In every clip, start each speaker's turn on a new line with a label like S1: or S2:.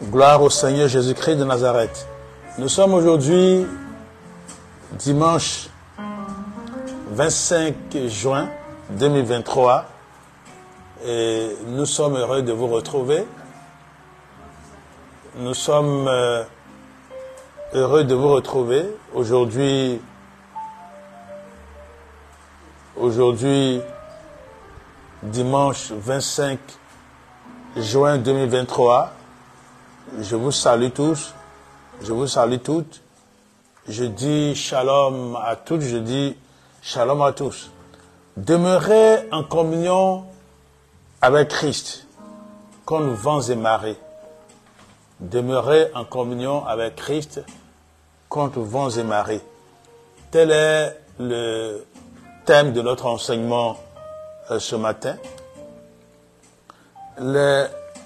S1: Gloire au Seigneur Jésus-Christ de Nazareth. Nous sommes aujourd'hui dimanche 25 juin 2023 et nous sommes heureux de vous retrouver. Nous sommes heureux de vous retrouver aujourd'hui, dimanche 25 juin 2023. Je vous salue tous, je vous salue toutes. Je dis shalom à toutes, je dis shalom à tous. Demeurez en communion avec Christ, comme vents et marées. Demeurez en communion avec Christ, contre vents et marées. Tel est le thème de notre enseignement ce matin.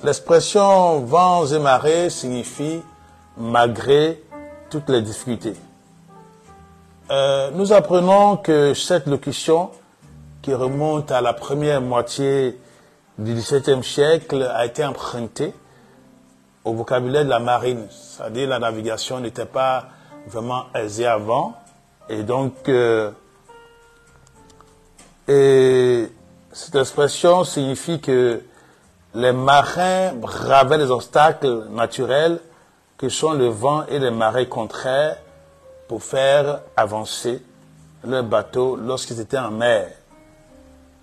S1: L'expression vents et marées signifie malgré toutes les difficultés. Nous apprenons que cette locution, qui remonte à la première moitié du XVIIe siècle, a été empruntée au vocabulaire de la marine. C'est-à-dire la navigation n'était pas vraiment aisée avant. Et donc, cette expression signifie que les marins bravaient les obstacles naturels que sont le vent et les marées contraires pour faire avancer leur bateau lorsqu'ils étaient en mer.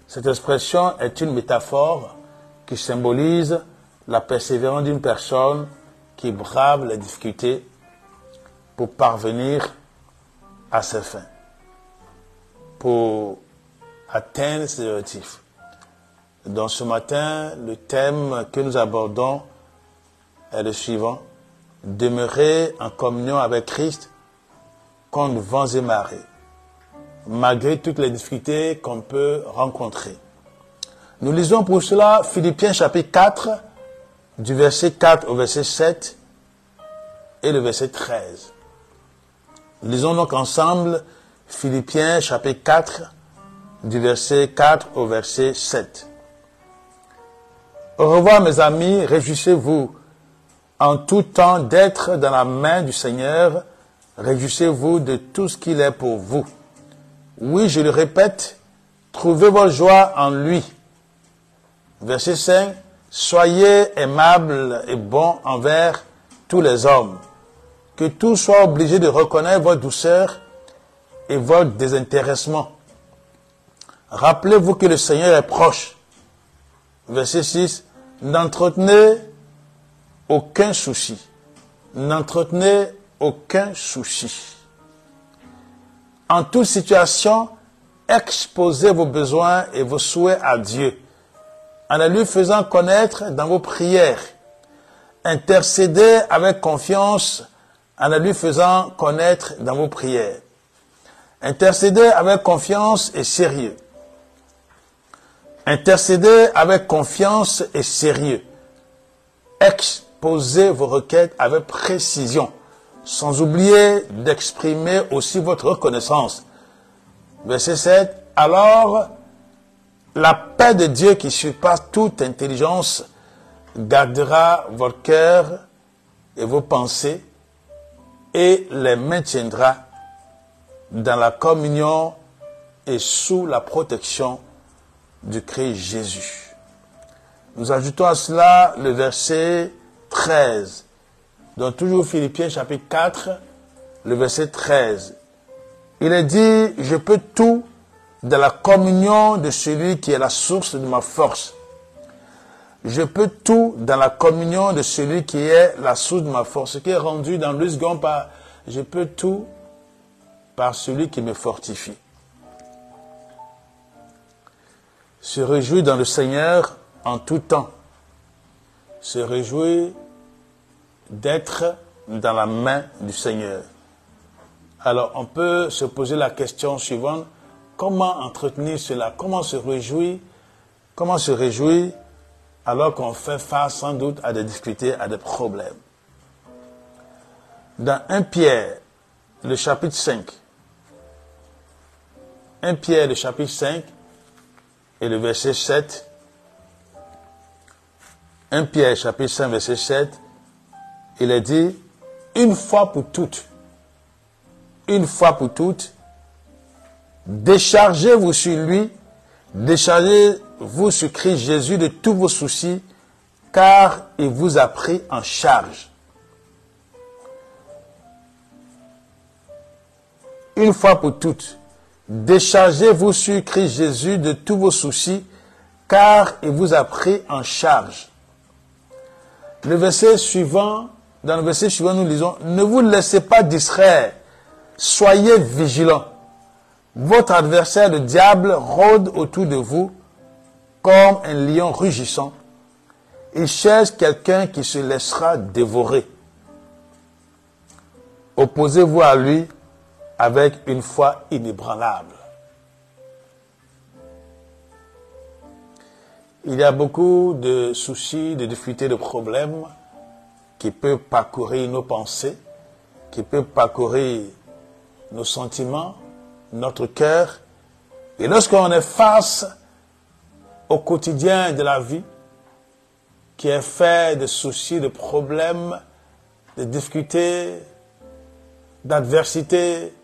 S1: Cette expression est une métaphore qui symbolise la persévérance d'une personne qui brave les difficultés pour parvenir à ses fins, pour atteindre ses objectifs. Donc ce matin, le thème que nous abordons est le suivant: demeurer en communion avec Christ contre vents et marées, malgré toutes les difficultés qu'on peut rencontrer. Nous lisons pour cela Philippiens chapitre 4, du verset 4 au verset 7 et le verset 13. Lisons donc ensemble Philippiens chapitre 4, du verset 4 au verset 7. Au revoir mes amis, réjouissez-vous en tout temps d'être dans la main du Seigneur, réjouissez-vous de tout ce qu'il est pour vous. Oui, je le répète, trouvez votre joie en lui. Verset 5, soyez aimables et bons envers tous les hommes, que tous soient obligés de reconnaître votre douceur et votre désintéressement. Rappelez-vous que le Seigneur est proche. Verset 6, n'entretenez aucun souci. N'entretenez aucun souci. En toute situation, exposez vos besoins et vos souhaits à Dieu, en les lui faisant connaître dans vos prières. Intercédez avec confiance en les lui faisant connaître dans vos prières. Intercédez avec confiance et sérieux. Intercédez avec confiance et sérieux. Exposez vos requêtes avec précision, sans oublier d'exprimer aussi votre reconnaissance. Verset 7. Alors, la paix de Dieu qui surpasse toute intelligence gardera votre cœur et vos pensées et les maintiendra dans la communion et sous la protection du Christ Jésus. Nous ajoutons à cela le verset 13. Donc toujours Philippiens chapitre 4, le verset 13. Il est dit, je peux tout dans la communion de celui qui est la source de ma force. Je peux tout dans la communion de celui qui est la source de ma force. Ce qui est rendu dans le second par je peux tout par celui qui me fortifie. Se réjouir dans le Seigneur en tout temps. Se réjouir d'être dans la main du Seigneur. Alors, on peut se poser la question suivante: comment entretenir cela? Comment se réjouir? Comment se réjouir alors qu'on fait face sans doute à des difficultés, à des problèmes? Dans 1 Pierre, le chapitre 5. 1 Pierre, le chapitre 5 et le verset 7. 1 Pierre, chapitre 5, verset 7. il est dit, une fois pour toutes, déchargez-vous sur lui, déchargez-vous sur Christ Jésus de tous vos soucis, car il vous a pris en charge. Une fois pour toutes, déchargez-vous sur Christ Jésus de tous vos soucis, car il vous a pris en charge. Dans le verset suivant, nous lisons, ne vous laissez pas distraire, soyez vigilants. Votre adversaire, le diable, rôde autour de vous comme un lion rugissant. Il cherche quelqu'un qui se laissera dévorer. Opposez-vous à lui avec une foi inébranlable. Il y a beaucoup de soucis, de difficultés, de problèmes qui peuvent parcourir nos pensées, qui peuvent parcourir nos sentiments, notre cœur. Et lorsqu'on est face au quotidien de la vie, qui est fait de soucis, de problèmes, de difficultés, d'adversité,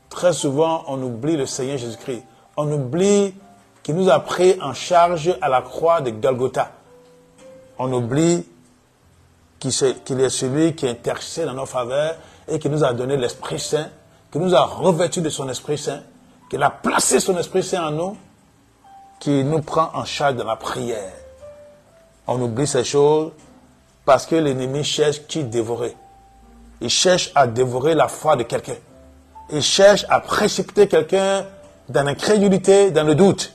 S1: très souvent on oublie le Seigneur Jésus-Christ. On oublie qu'il nous a pris en charge à la croix de Golgotha. On oublie qu'il est celui qui intercède en nos faveurs et qui nous a donné l'Esprit Saint, qui nous a revêtus de son Esprit Saint, qu'il a placé son Esprit Saint en nous, qui nous prend en charge dans la prière. On oublie ces choses parce que l'ennemi cherche qui dévorer. Il cherche à dévorer la foi de quelqu'un. Il cherche à précipiter quelqu'un dans l'incrédulité, dans le doute,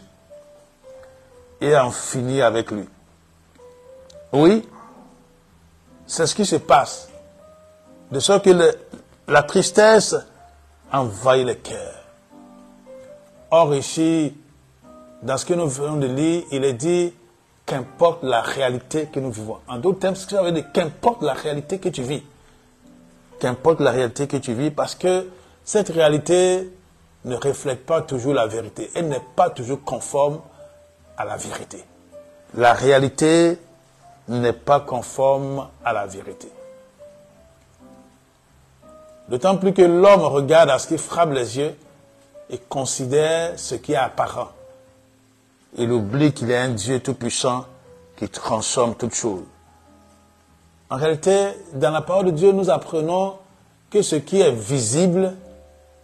S1: et à en finir avec lui. Oui, c'est ce qui se passe. De sorte que la tristesse envahit le cœur. Or ici, dans ce que nous venons de lire, il est dit, qu'importe la réalité que nous vivons. En d'autres termes, ce que ça veut dire, qu'importe la réalité que tu vis. Qu'importe la réalité que tu vis, parce que cette réalité ne reflète pas toujours la vérité. Elle n'est pas toujours conforme à la vérité. La réalité n'est pas conforme à la vérité. D'autant plus que l'homme regarde à ce qui frappe les yeux et considère ce qui est apparent. Il oublie qu'il y a un Dieu tout-puissant qui transforme toutes choses. En réalité, dans la parole de Dieu, nous apprenons que ce qui est visible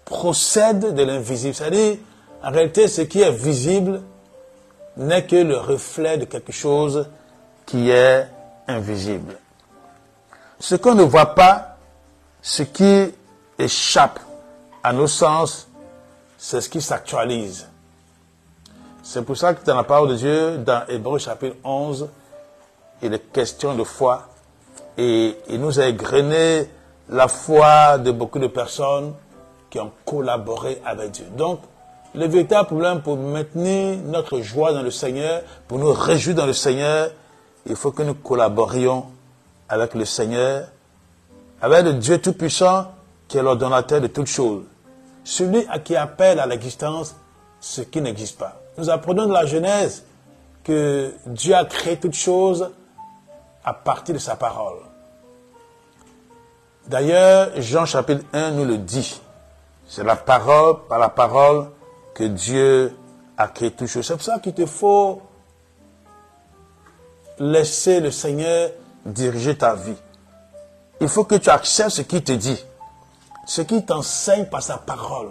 S1: procède de l'invisible. C'est-à-dire, en réalité, ce qui est visible n'est que le reflet de quelque chose qui est invisible. Ce qu'on ne voit pas, ce qui échappe à nos sens, c'est ce qui s'actualise. C'est pour ça que dans la parole de Dieu, dans Hébreux chapitre 11, il est question de foi. Et il nous a égrené la foi de beaucoup de personnes qui ont collaboré avec Dieu. Donc, le véritable problème pour maintenir notre joie dans le Seigneur, pour nous réjouir dans le Seigneur, il faut que nous collaborions avec le Seigneur, avec le Dieu Tout-Puissant qui est l'ordonnateur de toutes choses. Celui à qui appelle à l'existence ce qui n'existe pas. Nous apprenons de la Genèse que Dieu a créé toutes choses à partir de sa parole. D'ailleurs, Jean chapitre 1 nous le dit. C'est la parole, par la parole, que Dieu a créé toutes choses. C'est pour ça qu'il te faut laisser le Seigneur diriger ta vie. Il faut que tu acceptes ce qu'il te dit, ce qu'il t'enseigne par sa parole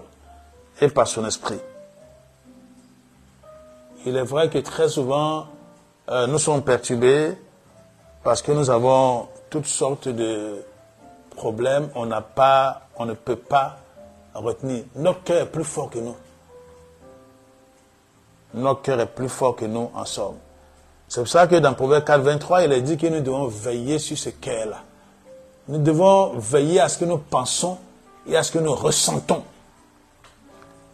S1: et par son esprit. Il est vrai que très souvent, nous sommes perturbés parce que nous avons toutes sortes de problèmes. On ne peut pas retenir. Notre cœur est plus fort que nous. Notre cœur est plus fort que nous, en somme. C'est pour ça que dans Proverbe 4, 23, il est dit que nous devons veiller sur ce cœur-là. Nous devons veiller à ce que nous pensons et à ce que nous ressentons.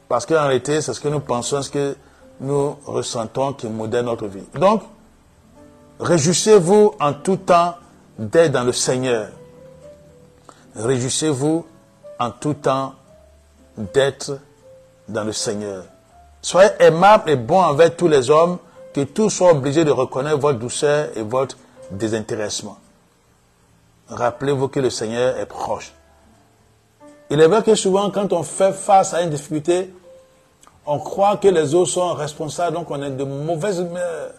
S1: Parce qu'en réalité, c'est ce que nous pensons, ce que nous ressentons qui modèle notre vie. Donc, réjouissez-vous en tout temps d'être dans le Seigneur. Réjouissez-vous en tout temps d'être dans le Seigneur. Soyez aimables et bons envers tous les hommes, que tous soient obligés de reconnaître votre douceur et votre désintéressement. rappelez-vous que le Seigneur est proche. Il est vrai que souvent, quand on fait face à une difficulté, on croit que les autres sont responsables, donc on est de mauvaise humeur,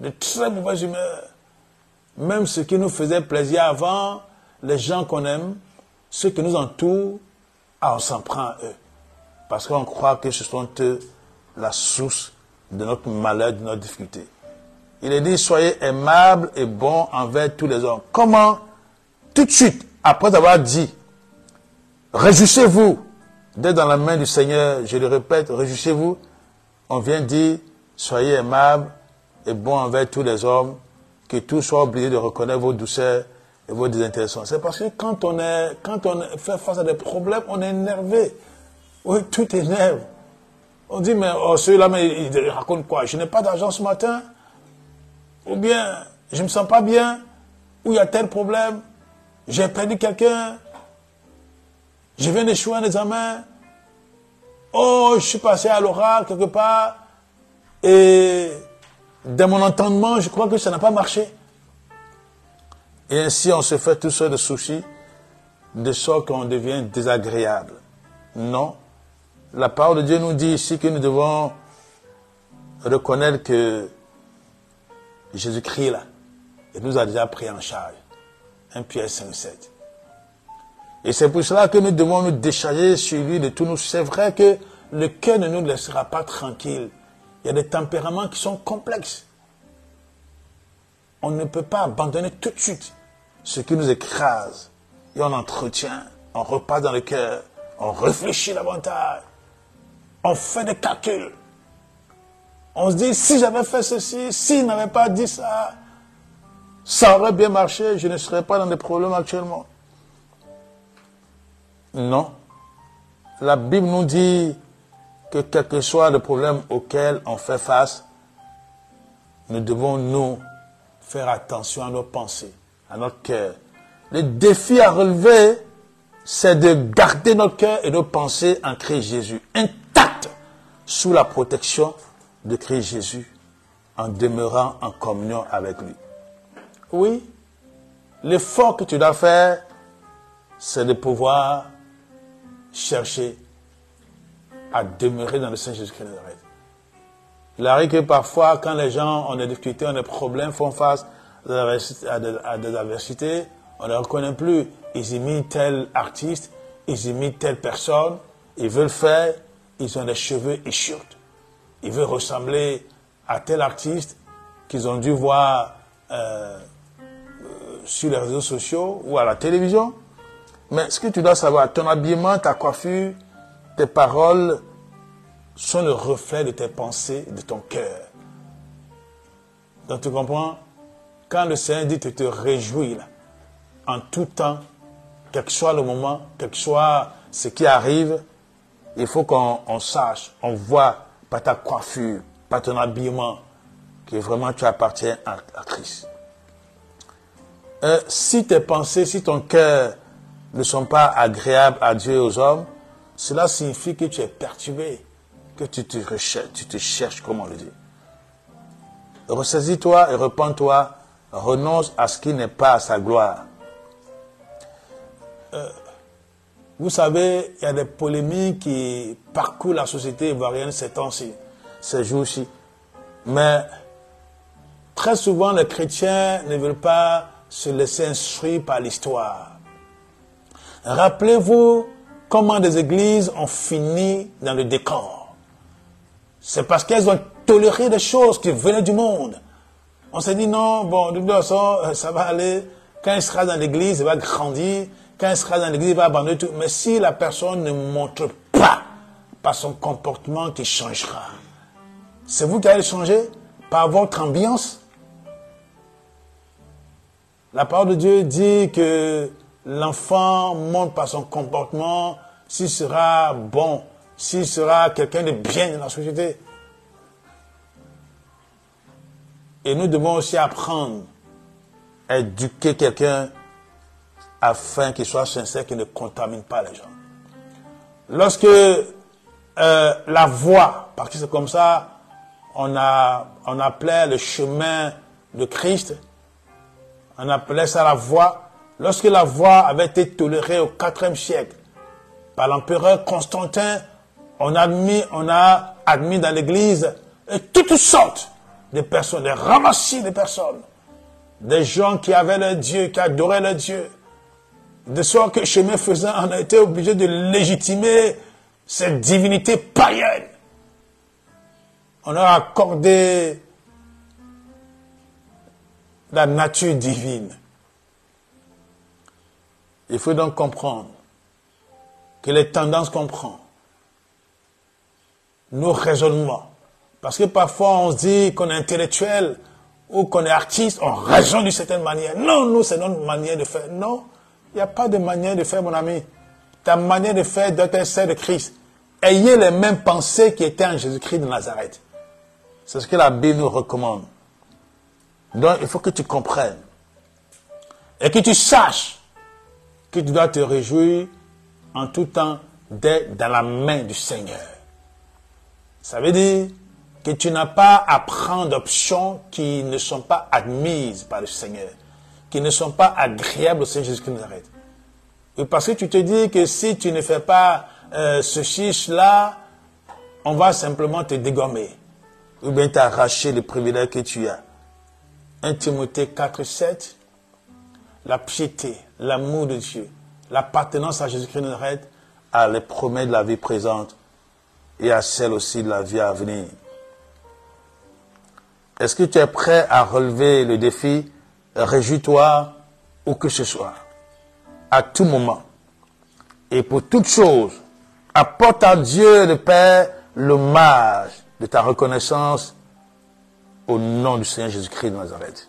S1: de très mauvaise humeur. Même ce qui nous faisait plaisir avant, les gens qu'on aime, ceux qui nous entourent, on s'en prend à eux. Parce qu'on croit que ce sont eux la source de notre malheur, de notre difficulté. Il est dit, soyez aimables et bons envers tous les hommes. Comment? Tout de suite, après avoir dit, réjouissez-vous d'être dans la main du Seigneur, je le répète, réjouissez-vous. On vient dire, soyez aimables et bons envers tous les hommes, que tous soient obligés de reconnaître vos douceurs et vos désintéressants. C'est parce que quand on fait face à des problèmes, on est énervé. Oui, tout énerve. On dit, mais celui-là, mais il raconte quoi? Je n'ai pas d'argent ce matin. Ou bien, je ne me sens pas bien. Ou il y a tel problème. J'ai perdu quelqu'un. Je viens d'échouer un examen. Oh, je suis passé à l'oral quelque part. Et dans mon entendement, je crois que ça n'a pas marché. Et ainsi, on se fait tout seul de soucis, de sorte qu'on devient désagréable. Non. La parole de Dieu nous dit ici que nous devons reconnaître que Jésus-Christ là, il nous a déjà pris en charge. 1 Pierre 5,7. Et c'est pour cela que nous devons nous décharger sur lui de tout nous. C'est vrai que le cœur ne nous laissera pas tranquille. Il y a des tempéraments qui sont complexes. On ne peut pas abandonner tout de suite ce qui nous écrase. Et on entretient, on repasse dans le cœur, on réfléchit davantage, on fait des calculs. On se dit, si j'avais fait ceci, s'il n'avait pas dit ça, ça aurait bien marché, je ne serais pas dans des problèmes actuellement. Non. La Bible nous dit que quel que soit le problème auquel on fait face, nous devons nous faire attention à nos pensées, à notre cœur. Le défi à relever, c'est de garder notre cœur et nos pensées en Christ Jésus, intactes sous la protection de Christ Jésus, en demeurant en communion avec lui. Oui, l'effort que tu dois faire, c'est de pouvoir chercher à demeurer dans le Seigneur Jésus-Christ de Nazareth. Il arrive que parfois, quand les gens ont des difficultés, ont des problèmes, font face à des adversités, on ne les reconnaît plus. Ils imitent tel artiste, ils imitent telle personne, ils veulent faire, ils ont des cheveux échurts. Ils veulent ressembler à tel artiste qu'ils ont dû voir sur les réseaux sociaux ou à la télévision. Mais ce que tu dois savoir, ton habillement, ta coiffure, tes paroles sont le reflet de tes pensées, de ton cœur. Donc tu comprends? Quand le Seigneur dit de te réjouir, là, en tout temps, quel que soit le moment, quel que soit ce qui arrive, il faut qu'on sache, on voit par ta coiffure, par ton habillement, que vraiment tu appartiens à Christ. Si tes pensées, si ton cœur ne sont pas agréables à Dieu et aux hommes, cela signifie que tu es perturbé, que tu te cherches, comme on le dit. Ressaisis-toi et repens-toi, renonce à ce qui n'est pas à sa gloire. Vous savez, il y a des polémiques qui parcourent la société ivoirienne ces temps-ci, ces jours-ci. Mais très souvent, les chrétiens ne veulent pas se laisser instruire par l'histoire. Rappelez-vous comment des églises ont fini dans le décor. C'est parce qu'elles ont toléré des choses qui venaient du monde. On s'est dit non, bon, de toute façon, ça va aller. Quand il sera dans l'église, il va grandir. Quand il sera dans l'église, il va abandonner tout. Mais si la personne ne montre pas par son comportement qu'il changera, c'est vous qui allez changer par votre ambiance. La parole de Dieu dit que l'enfant montre par son comportement s'il sera bon, s'il sera quelqu'un de bien dans la société. Et nous devons aussi apprendre à éduquer quelqu'un afin qu'il soit sincère, qu'il ne contamine pas les gens. Lorsque la voie, parce que c'est comme ça, on appelait le chemin de Christ, on appelait ça la voie, Lorsque la voix avait été tolérée au IVe siècle par l'empereur Constantin, on a admis dans l'église toutes sortes de personnes, des ramassis de personnes, des gens qui avaient leur Dieu, qui adoraient leur Dieu. De sorte que chemin faisant, on a été obligé de légitimer cette divinité païenne. On a accordé la nature divine. Il faut donc comprendre que les tendances qu'on prend, nos raisonnements, parce que parfois on se dit qu'on est intellectuel ou qu'on est artiste, on raisonne d'une certaine manière. Non, nous, c'est notre manière de faire. Non, il n'y a pas de manière de faire, mon ami. Ta manière de faire doit être celle de Christ. Ayez les mêmes pensées qui étaient en Jésus-Christ de Nazareth. C'est ce que la Bible nous recommande. Donc, il faut que tu comprennes et que tu saches que tu dois te réjouir en tout temps d'être dans la main du Seigneur. Ça veut dire que tu n'as pas à prendre d'options qui ne sont pas admises par le Seigneur, qui ne sont pas agréables au Seigneur Jésus-Christ de Nazareth. Et parce que tu te dis que si tu ne fais pas ceci, cela, on va simplement te dégommer. Ou bien t'arracher le privilège que tu as. 1 Timothée 4,7, la piété, l'amour de Dieu, l'appartenance à Jésus-Christ de Nazareth, à les promesses de la vie présente et à celle aussi de la vie à venir. Est-ce que tu es prêt à relever le défi? Réjouis-toi où que ce soit, à tout moment. Et pour toute chose, apporte à Dieu le Père l'hommage de ta reconnaissance au nom du Seigneur Jésus-Christ de Nazareth.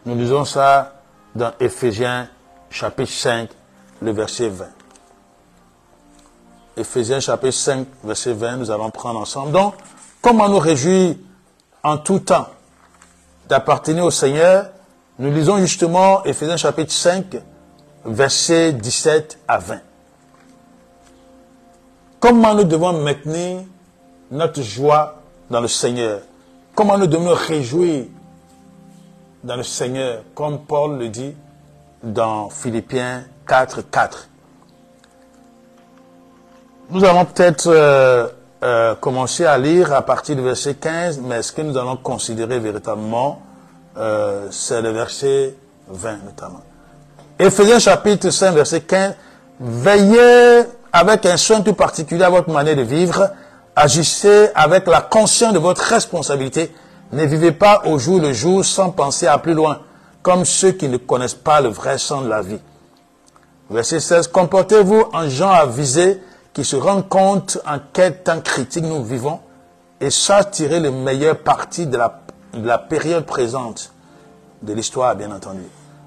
S1: Nous lisons ça dans Éphésiens chapitre 5, le verset 20. Éphésiens chapitre 5, verset 20, nous allons prendre ensemble. Donc, comment nous réjouir en tout temps d'appartenir au Seigneur? Nous lisons justement Éphésiens chapitre 5, verset 17 à 20. Comment nous devons maintenir notre joie dans le Seigneur? Comment nous devons nous réjouir dans le Seigneur, comme Paul le dit dans Philippiens 4, 4. Nous allons peut-être commencer à lire à partir du verset 15, mais ce que nous allons considérer véritablement, c'est le verset 20 notamment. Éphésiens chapitre 5, verset 15. Veillez avec un soin tout particulier à votre manière de vivre. Agissez avec la conscience de votre responsabilité. Ne vivez pas au jour le jour sans penser à plus loin, comme ceux qui ne connaissent pas le vrai sens de la vie. Verset 16. Comportez-vous en gens avisés qui se rendent compte en quel temps critique nous vivons et sachent tirer le meilleur parti de la période présente, de l'histoire bien entendu.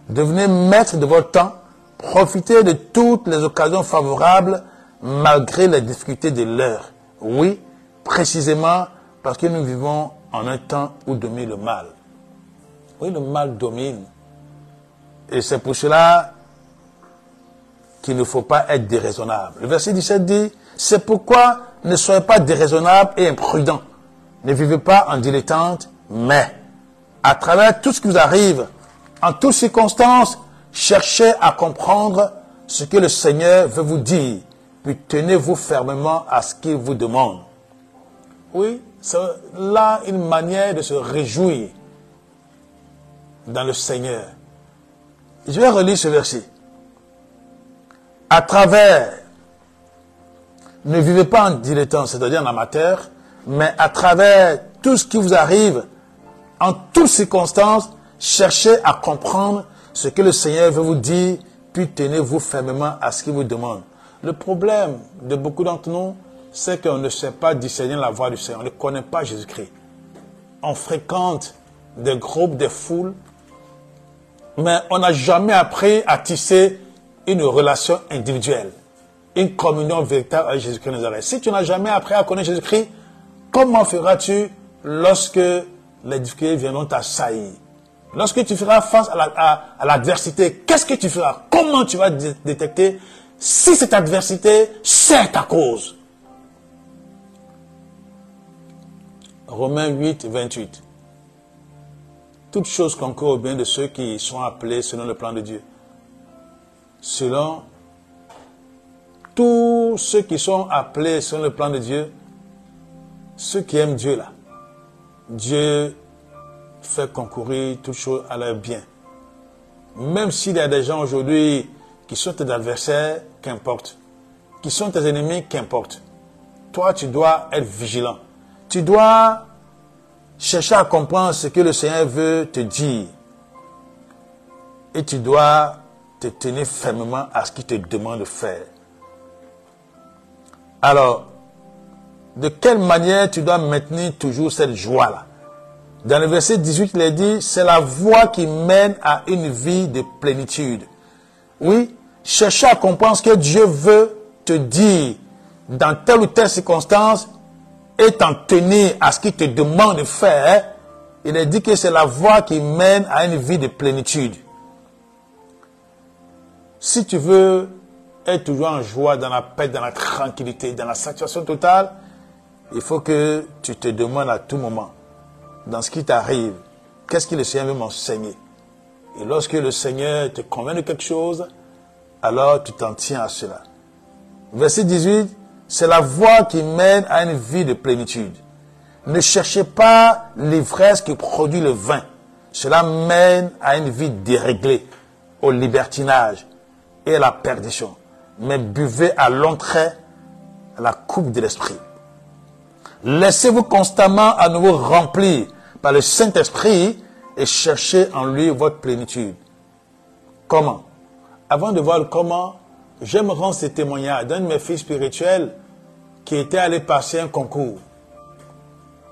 S1: Devenez maître de votre temps, profitez de toutes les occasions favorables malgré les difficultés de l'heure. Oui, précisément parce que nous vivons en un temps où domine le mal. Oui, le mal domine. Et c'est pour cela qu'il ne faut pas être déraisonnable. Le verset 17 dit, c'est pourquoi ne soyez pas déraisonnables et imprudents. Ne vivez pas en dilettante, mais à travers tout ce qui vous arrive, en toutes circonstances, cherchez à comprendre ce que le Seigneur veut vous dire, puis tenez-vous fermement à ce qu'il vous demande. Oui, c'est là une manière de se réjouir dans le Seigneur. Je vais relire ce verset. À travers, ne vivez pas en dilettante, c'est-à-dire en amateur, mais à travers tout ce qui vous arrive, en toutes circonstances, cherchez à comprendre ce que le Seigneur veut vous dire, puis tenez-vous fermement à ce qu'il vous demande. Le problème de beaucoup d'entre nous, c'est qu'on ne sait pas discerner la voix du Seigneur. On ne connaît pas Jésus-Christ. On fréquente des groupes, des foules, mais on n'a jamais appris à tisser une relation individuelle, une communion véritable avec Jésus-Christ de Nazareth. Si tu n'as jamais appris à connaître Jésus-Christ, comment feras-tu lorsque les difficultés viendront t'assaillir? Lorsque tu feras face à l'adversité, qu'est-ce que tu feras? Comment tu vas détecter si cette adversité, c'est ta cause? Romains 8, 28. Toutes choses concourent au bien de ceux qui sont appelés selon le plan de Dieu. selon tous ceux qui sont appelés sur le plan de Dieu, ceux qui aiment Dieu là. Dieu fait concourir toutes choses à leur bien. Même s'il y a des gens aujourd'hui qui sont tes adversaires, qu'importe. Qui sont tes ennemis, qu'importe. Toi, tu dois être vigilant. Tu dois chercher à comprendre ce que le Seigneur veut te dire. Et tu dois te tenir fermement à ce qu'il te demande de faire. Alors, de quelle manière tu dois maintenir toujours cette joie-là? Dans le verset 18, il est dit, c'est la voie qui mène à une vie de plénitude. Oui, chercher à comprendre ce que Dieu veut te dire dans telle ou telle circonstance et t'en tenir à ce qu'il te demande de faire. Il est dit que c'est la voie qui mène à une vie de plénitude. Si tu veux être toujours en joie, dans la paix, dans la tranquillité, dans la satisfaction totale, il faut que tu te demandes à tout moment, dans ce qui t'arrive, qu'est-ce que le Seigneur veut m'enseigner? Et lorsque le Seigneur te convainc de quelque chose, alors tu t'en tiens à cela. Verset 18, c'est la voie qui mène à une vie de plénitude. Ne cherchez pas l'ivresse qui produit le vin. Cela mène à une vie déréglée, au libertinage et à la perdition. Mais buvez à long trait la coupe de l'esprit. Laissez-vous constamment à nouveau remplir par le Saint-Esprit et cherchez en lui votre plénitude. Comment? Avant de voir le comment, j'aime rendre ce témoignage d'un de mes fils spirituels qui était allé passer un concours.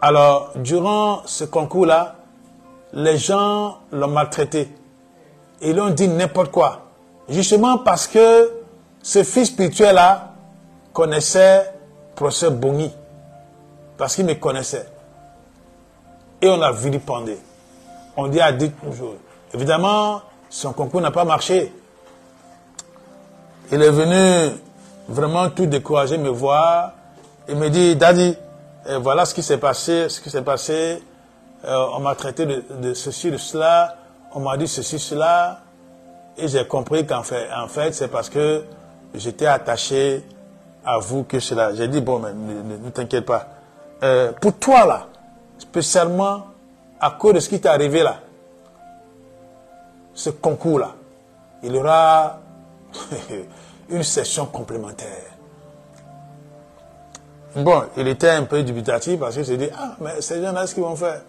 S1: Alors, durant ce concours-là, les gens l'ont maltraité. Et ils l'ont dit n'importe quoi. Justement parce que ce fils spirituel-là connaissait professeur Bongi. Parce qu'il me connaissait. Et on l'a vilipendé. On dit à dit toujours. Évidemment, son concours n'a pas marché. Il est venu vraiment tout découragé me voir. Il me dit, Daddy, voilà ce qui s'est passé. On m'a traité de ceci, de cela. On m'a dit ceci, cela. Et j'ai compris qu'en fait, c'est parce que j'étais attaché à vous que cela. J'ai dit, bon, mais ne t'inquiète pas. Pour toi, là, spécialement à cause de ce qui t'est arrivé là, ce concours-là, il y aura une session complémentaire. Bon, il était un peu dubitatif parce qu'il s'est dit, ah, mais ces gens-là, ce qu'ils vont faire?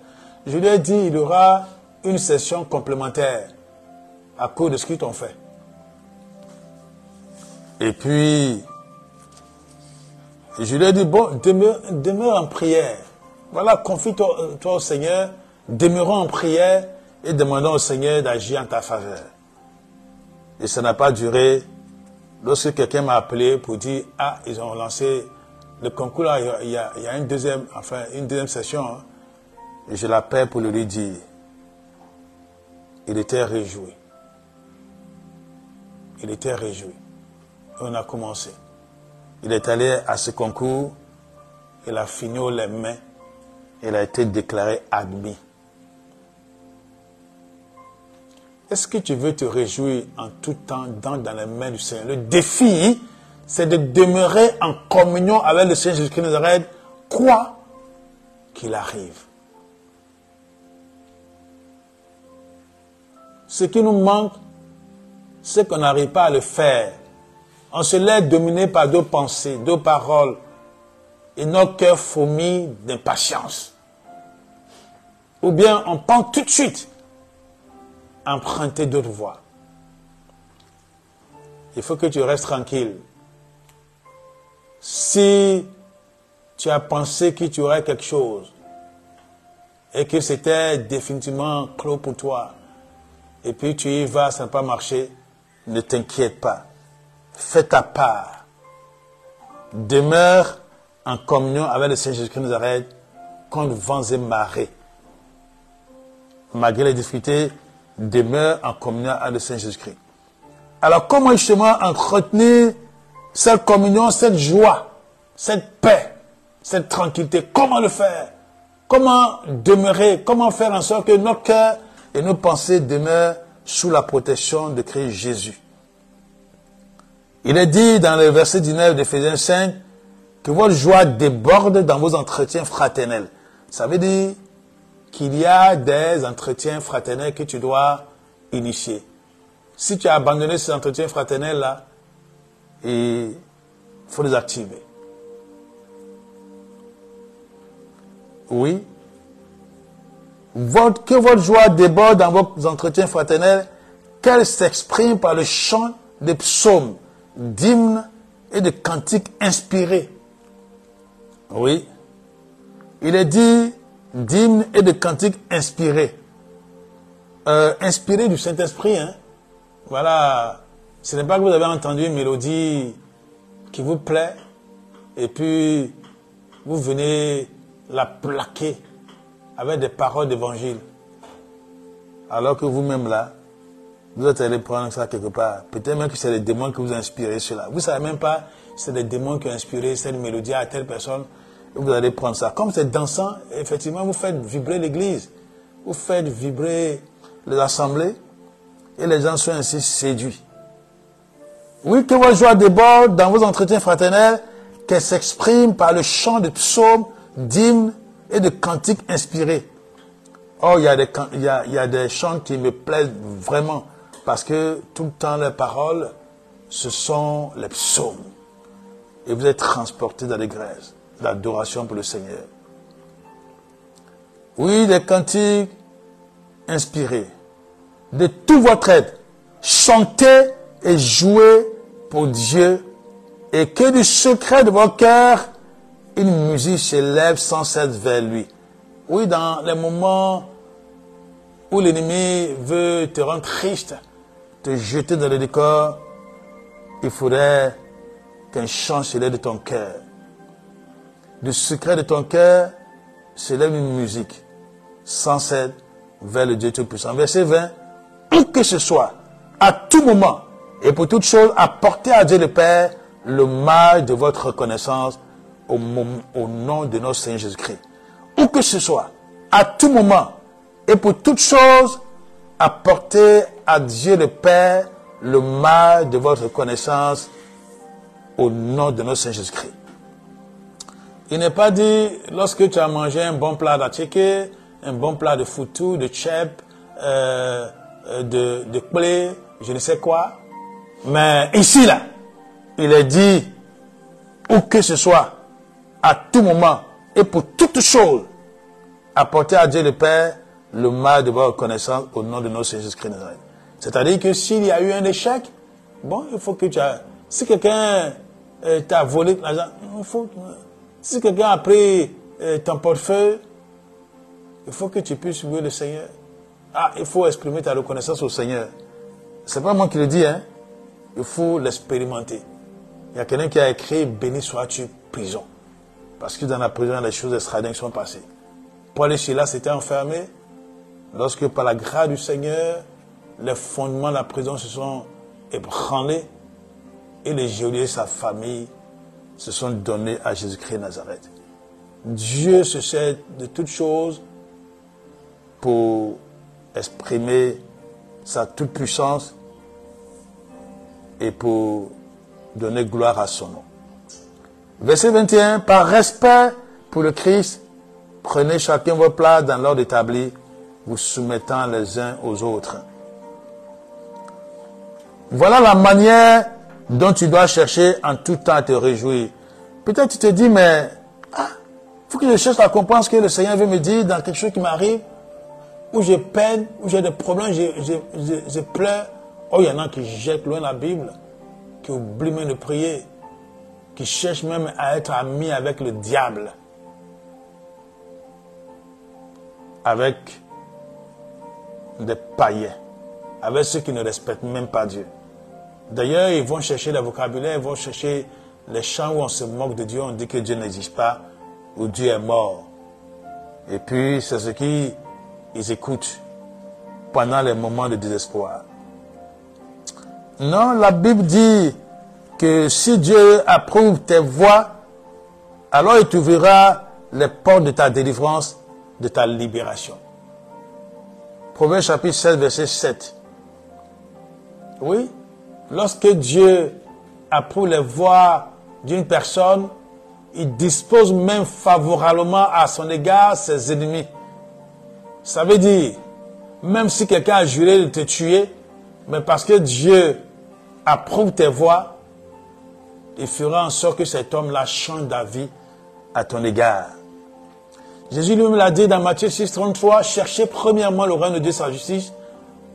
S1: Je lui ai dit, il y aura une session complémentaire à cause de ce qu'ils t'ont fait. Et puis, je lui ai dit, bon, demeure en prière. Voilà, confie-toi au Seigneur, demeurons en prière et demandons au Seigneur d'agir en ta faveur. Et ça n'a pas duré. Lorsque quelqu'un m'a appelé pour dire, ah, ils ont lancé le concours, là, il y a une deuxième session. Hein, et je l'appelle pour lui dire. Il était réjoui. Il était réjoui. Et on a commencé. Il est allé à ce concours, il a fini aux les mains, il a été déclaré admis. Est-ce que tu veux te réjouir en tout temps dans les mains du Seigneur? Le défi, c'est de demeurer en communion avec le Seigneur Jésus-Christ de Nazareth, quoi qu'il arrive. Ce qui nous manque, c'est qu'on n'arrive pas à le faire. On se laisse dominer par deux pensées, deux paroles, et nos cœurs fourmillent d'impatience. Ou bien on pense tout de suite à emprunter d'autres voies. Il faut que tu restes tranquille. Si tu as pensé que tu aurais quelque chose et que c'était définitivement clos pour toi, et puis tu y vas, ça n'a pas marché, ne t'inquiète pas. Fais ta part. Demeure en communion avec le Seigneur Jésus-Christ de Nazareth contre vents et marées. Malgré les difficultés, demeure en communion avec le Seigneur Jésus-Christ. Alors comment justement entretenir cette communion, cette joie, cette paix, cette tranquillité? Comment le faire? Comment demeurer? Comment faire en sorte que nos cœurs et nos pensées demeurent sous la protection de Christ Jésus? Il est dit dans le verset 19 d'Éphésiens 5 que votre joie déborde dans vos entretiens fraternels. Ça veut dire qu'il y a des entretiens fraternels que tu dois initier. Si tu as abandonné ces entretiens fraternels-là, il faut les activer. Oui. Que votre joie déborde dans vos entretiens fraternels, qu'elle s'exprime par le chant des psaumes, d'hymnes et de cantiques inspirés. Oui. Il est dit d'hymnes et de cantiques inspirés. Inspirés du Saint-Esprit, hein. Voilà. Ce n'est pas que vous avez entendu une mélodie qui vous plaît et puis vous venez la plaquer avec des paroles d'évangile. Alors que vous-même là, vous êtes allé prendre ça quelque part. Peut-être même que c'est les démons qui vous ont inspiré cela. Vous ne savez même pas si c'est les démons qui ont inspiré cette mélodie à telle personne. Et vous allez prendre ça. Comme c'est dansant, effectivement, vous faites vibrer l'église. Vous faites vibrer les assemblées. Et les gens sont ainsi séduits. Oui, que votre joie déborde dans vos entretiens fraternels, qu'elle s'exprime par le chant de psaumes, d'hymnes et de cantiques inspirés. Oh, il y a des chants qui me plaisent vraiment, parce que tout le temps, les paroles, ce sont les psaumes. Et vous êtes transportés dans l'allégresse, l'adoration pour le Seigneur. Oui, des cantiques inspirés. De tout votre être, chantez et jouez pour Dieu, et que du secret de vos cœurs, une musique s'élève sans cesse vers lui. Oui, dans les moments où l'ennemi veut te rendre triste, te jeter dans le décor, il faudrait qu'un chant s'élève de ton cœur. Du secret de ton cœur s'élève une musique sans cesse vers le Dieu Tout-Puissant. Verset 20. Où que ce soit, à tout moment, et pour toute chose, apportez à Dieu le Père le mal de votre reconnaissance au nom de notre Seigneur Jésus-Christ. Où que ce soit, à tout moment, et pour toute chose, apportez à Dieu le Père le mal de votre reconnaissance au nom de notre Seigneur Jésus-Christ. Il n'est pas dit, lorsque tu as mangé un bon plat d'attiqué, un bon plat de foutou, de tchèp, de clé, je ne sais quoi. Mais ici, là, il est dit, où que ce soit, à tout moment, et pour toute chose, apportez à Dieu le Père le mal de votre reconnaissance au nom de notre Seigneur Jésus-Christ. C'est-à-dire que s'il y a eu un échec, bon, il faut que tu as... Si quelqu'un t'a volé l'argent, si quelqu'un a pris ton portefeuille, il faut que tu puisses louer le Seigneur. Ah, il faut exprimer ta reconnaissance au Seigneur. C'est pas moi qui le dis, hein. Il faut l'expérimenter. Il y a quelqu'un qui a écrit « Béni sois-tu, prison ». Parce que dans la prison, les choses extraordinaires sont passées. Paul et Silas s'étaient enfermés. Lorsque par la grâce du Seigneur, les fondements de la prison se sont ébranlés et les geôliers et sa famille se sont donnés à Jésus-Christ de Nazareth. Dieu se sert de toutes choses pour exprimer sa toute-puissance et pour donner gloire à son nom. Verset 21, par respect pour le Christ, prenez chacun vos places dans l'ordre établi, vous soumettant les uns aux autres. Voilà la manière dont tu dois chercher en tout temps à te réjouir. Peut-être tu te dis, mais il faut que je cherche à comprendre ce que le Seigneur veut me dire dans quelque chose qui m'arrive, où j'ai peine, où j'ai des problèmes, je pleure. Oh, il y en a qui jettent loin la Bible, qui oublient même de prier, qui cherchent même à être amis avec le diable, avec des païens, avec ceux qui ne respectent même pas Dieu. D'ailleurs, ils vont chercher le vocabulaire, ils vont chercher les chants où on se moque de Dieu, on dit que Dieu n'existe pas, ou Dieu est mort. Et puis, c'est ce qu'ils écoutent pendant les moments de désespoir. Non, la Bible dit que si Dieu approuve tes voies, alors il t'ouvrira les portes de ta délivrance, de ta libération. Proverbe chapitre 16, verset 7. Oui, lorsque Dieu approuve les voies d'une personne, il dispose même favorablement à son égard ses ennemis. Ça veut dire, même si quelqu'un a juré de te tuer, mais parce que Dieu approuve tes voies, il fera en sorte que cet homme-là change d'avis à ton égard. Jésus lui-même l'a dit dans Matthieu 6, 33, cherchez premièrement le règne de Dieu, sa justice,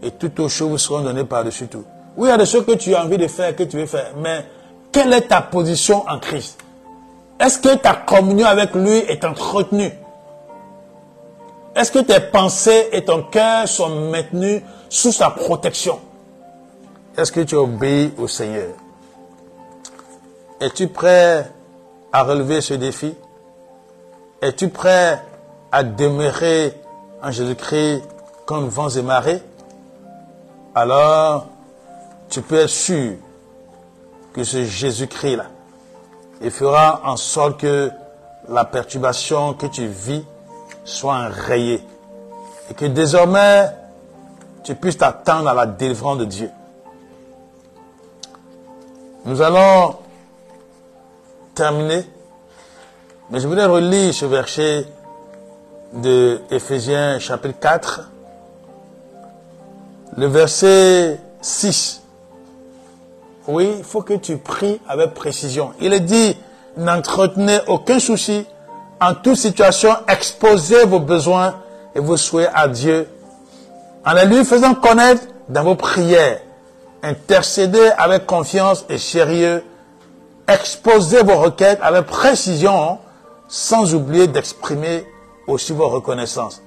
S1: et toutes aux choses vous seront données par-dessus tout. Oui, il y a des choses que tu as envie de faire, que tu veux faire, mais quelle est ta position en Christ? Est-ce que ta communion avec lui est entretenue? Est-ce que tes pensées et ton cœur sont maintenus sous sa protection? Est-ce que tu obéis au Seigneur? Es-tu prêt à relever ce défi? Es-tu prêt à demeurer en Jésus-Christ comme vents et marées? Alors, tu peux être sûr que ce Jésus-Christ-là, il fera en sorte que la perturbation que tu vis soit enrayée. Et que désormais, tu puisses t'attendre à la délivrance de Dieu. Nous allons terminer. Mais je voulais relire ce verset de Éphésiens chapitre 4. Le verset 6. Oui, il faut que tu pries avec précision. Il est dit, n'entretenez aucun souci. En toute situation, exposez vos besoins et vos souhaits à Dieu. En les lui faisant connaître dans vos prières. Intercédez avec confiance et sérieux. Exposez vos requêtes avec précision, sans oublier d'exprimer aussi vos reconnaissances.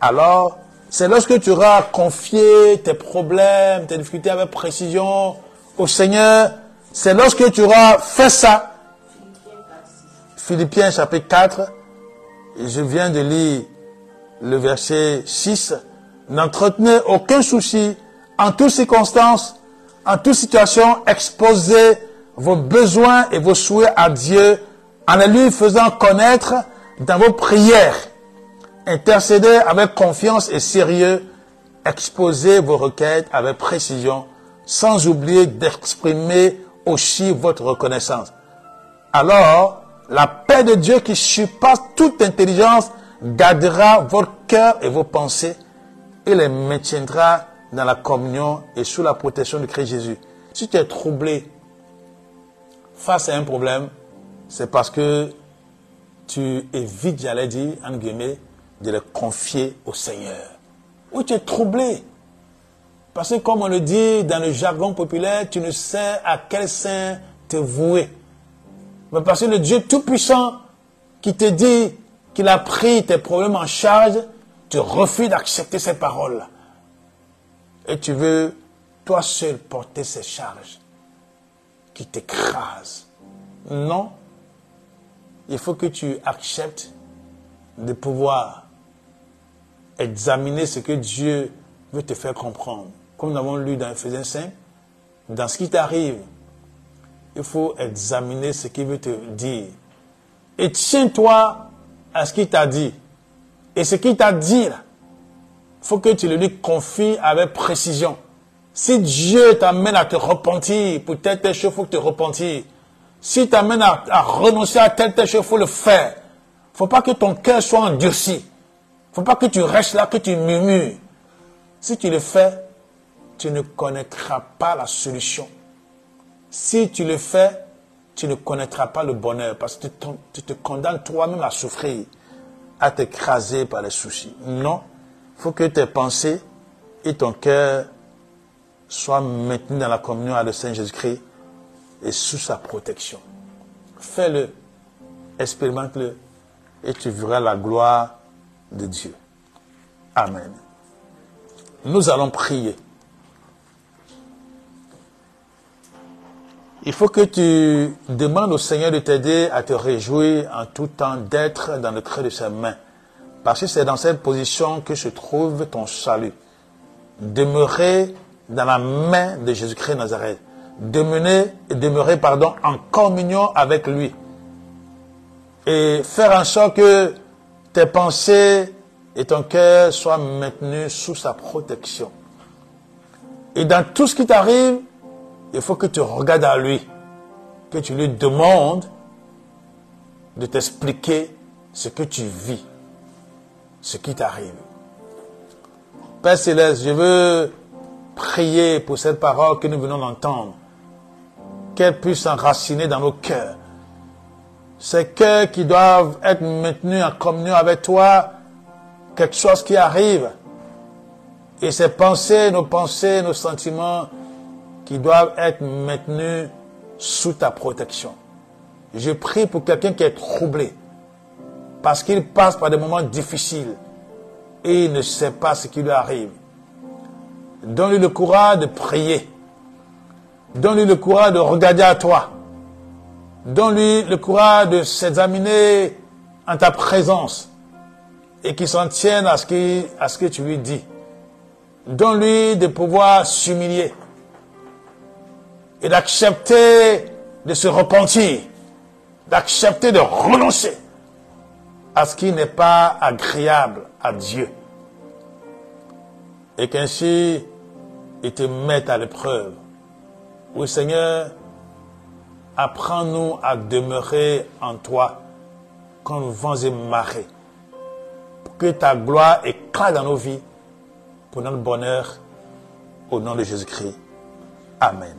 S1: Alors, c'est lorsque tu auras confié tes problèmes, tes difficultés avec précision au Seigneur, c'est lorsque tu auras fait ça. Philippiens chapitre 4, je viens de lire le verset 6. N'entretenez aucun souci, en toutes circonstances, en toute situation, exposez vos besoins et vos souhaits à Dieu, en les lui faisant connaître dans vos prières. Intercédez avec confiance et sérieux, exposez vos requêtes avec précision, sans oublier d'exprimer aussi votre reconnaissance. Alors, la paix de Dieu qui surpasse toute intelligence gardera votre cœur et vos pensées et les maintiendra dans la communion et sous la protection de Christ Jésus. Si tu es troublé face à un problème, c'est parce que tu évites, j'allais dire, en guillemets, de le confier au Seigneur. Ou tu es troublé. Parce que comme on le dit dans le jargon populaire, tu ne sais à quel saint te vouer. Mais parce que le Dieu Tout-Puissant qui te dit qu'il a pris tes problèmes en charge, tu refuses d'accepter ces paroles-là. Et tu veux, toi seul, porter ces charges qui t'écrasent. Non. Il faut que tu acceptes de pouvoir examiner ce que Dieu veut te faire comprendre. Comme nous avons lu dans Éphésiens 5, dans ce qui t'arrive, il faut examiner ce qu'il veut te dire. Et tiens-toi à ce qu'il t'a dit. Et ce qu'il t'a dit, là, il faut que tu le lui confies avec précision. Si Dieu t'amène à te repentir, pour telle chose, il faut te repentir. Si t'amène à renoncer à telle chose, il faut le faire. Il ne faut pas que ton cœur soit endurci. Il ne faut pas que tu restes là, que tu murmures. Si tu le fais, tu ne connaîtras pas la solution. Si tu le fais, tu ne connaîtras pas le bonheur parce que tu te condamnes toi-même à souffrir, à t'écraser par les soucis. Non, il faut que tes pensées et ton cœur soient maintenus dans la communion avec le Seigneur Jésus-Christ et sous sa protection. Fais-le, expérimente-le et tu verras la gloire de Dieu. Amen. Nous allons prier. Il faut que tu demandes au Seigneur de t'aider à te réjouir en tout temps d'être dans le creux de ses mains. Parce que c'est dans cette position que se trouve ton salut. Demeurer dans la main de Jésus-Christ de Nazareth. Demeurer en communion avec lui. Et faire en sorte que tes pensées et ton cœur soient maintenus sous sa protection. Et dans tout ce qui t'arrive, il faut que tu regardes à lui. que tu lui demandes de t'expliquer ce que tu vis, ce qui t'arrive. Père Céleste, je veux prier pour cette parole que nous venons d'entendre, qu'elle puisse s'enraciner dans nos cœurs. Ces cœurs qui doivent être maintenus en communion avec toi, quelque chose qui arrive. Et ces pensées, nos sentiments qui doivent être maintenus sous ta protection. Je prie pour quelqu'un qui est troublé, parce qu'il passe par des moments difficiles et il ne sait pas ce qui lui arrive. Donne-lui le courage de prier. Donne-lui le courage de regarder à toi. Donne-lui le courage de s'examiner en ta présence et qu'il s'en tienne à ce que tu lui dis. Donne-lui de pouvoir s'humilier et d'accepter de se repentir, d'accepter de renoncer à ce qui n'est pas agréable à Dieu. Et qu'ainsi, il te mette à l'épreuve. Oui, Seigneur, apprends-nous à demeurer en toi comme vents et marées, pour que ta gloire éclate dans nos vies, pour notre bonheur, au nom de Jésus-Christ. Amen.